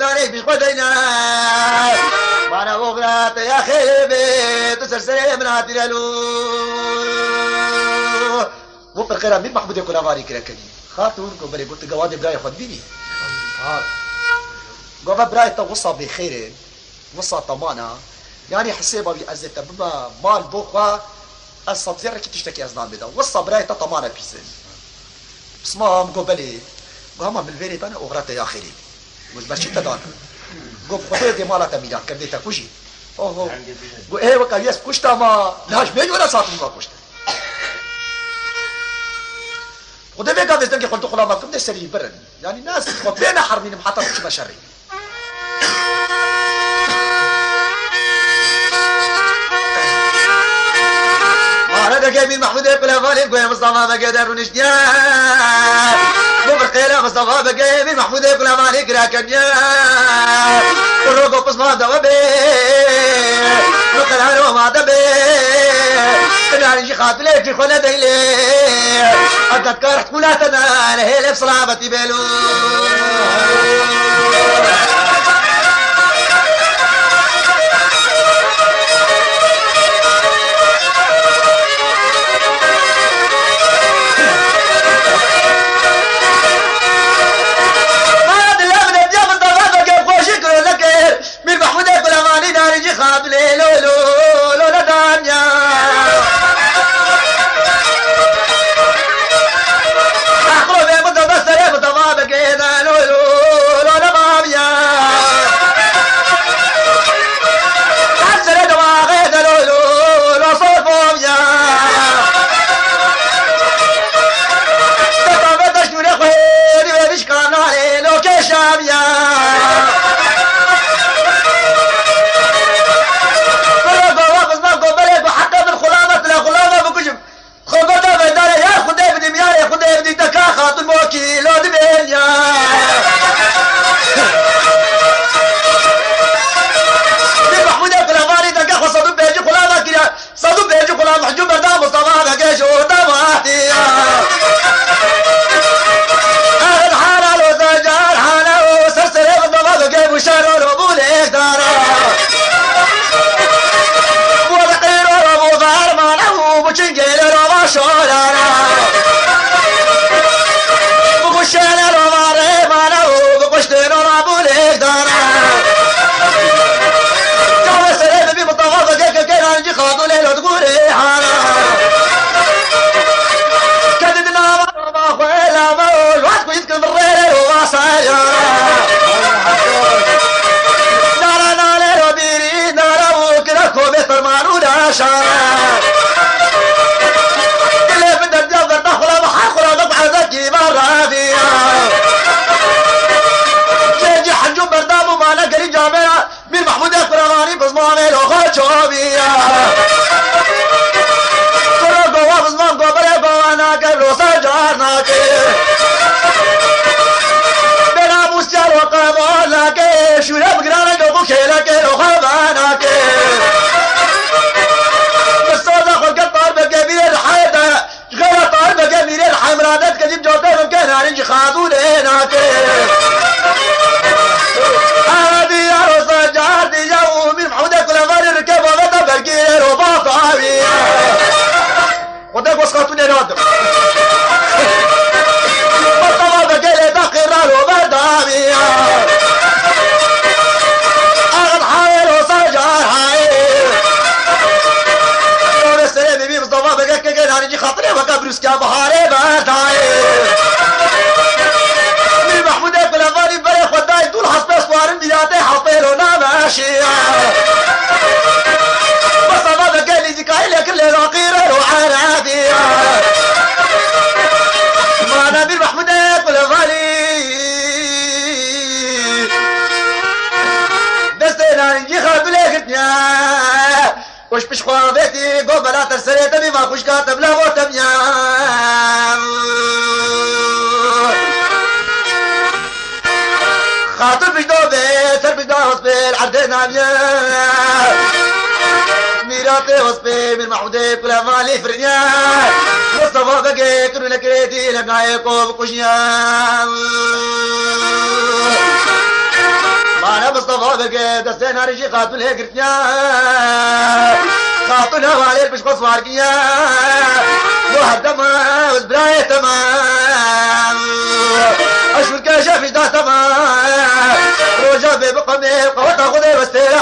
داري بخدينا وانا وغلات يا خيبي تسرسري مناتي لالو مو بالخير مين محمود يكون افاري كده كدي خاطركم بلي قلت جواد براي خد بيني جواد براي توصى بخير وصى طمانه يعني حسيبه بأزت بما مال بوخوا الصدير كي تشتكي أزنان بدا وصى براي طمانه بيسن اسمها مقبلي قام بالفيري تانا أغرات يا خيري مش بشي تدانا قف خطير دي مالا تميلان كرديتا كوشي اوه قو ايه وكا يس كشتا ما لهاش ميج ولا ساتم ما كشتا وده بيقا بيزدن كي قلتو خلا ما كم سري برن يعني ناس وبين حرمين محطة كش بشري أنا جايبين محمود يقول فالي قوي مصطفى ما قدر ونشتيا وبالخير مصطفى بجايبين محمود يقول فالي قراكن يا الرقو بصمة دوبي نقل وما دبي تناري شي خاطر ليك في خلة ديلي أتذكر حكولاتنا لهيلي بصلابتي بيلو من محمود يقول أماني داري جي خاب لي لو لو لو لا دانيا أخلو بي مدى بسري مدى بقيدا لو لو لو لا بابيا أسري دوا غيدا لو لو لو صوت بابيا تطا بدش نوري خويدي ويدش كانالي لو كيشابيا وش بش خوابتي قبل ترسلت بما خوش كاتب لا وتم يا خاطر بش دوبي سر بش دوس بالعردنا يا ميراتي وصبي من محمودي كل مالي فرنيا مصطفى بقي كل لكريتي لقايكم بكوشيا مصطفى بقى دستين هرجي خاطو ليه قرتنيا خاطو نوالي البش قصوار قيا واحد دما وزبراي تمام اشوف كاشف دا تمام روجا بقمي قوة خذي بستيرا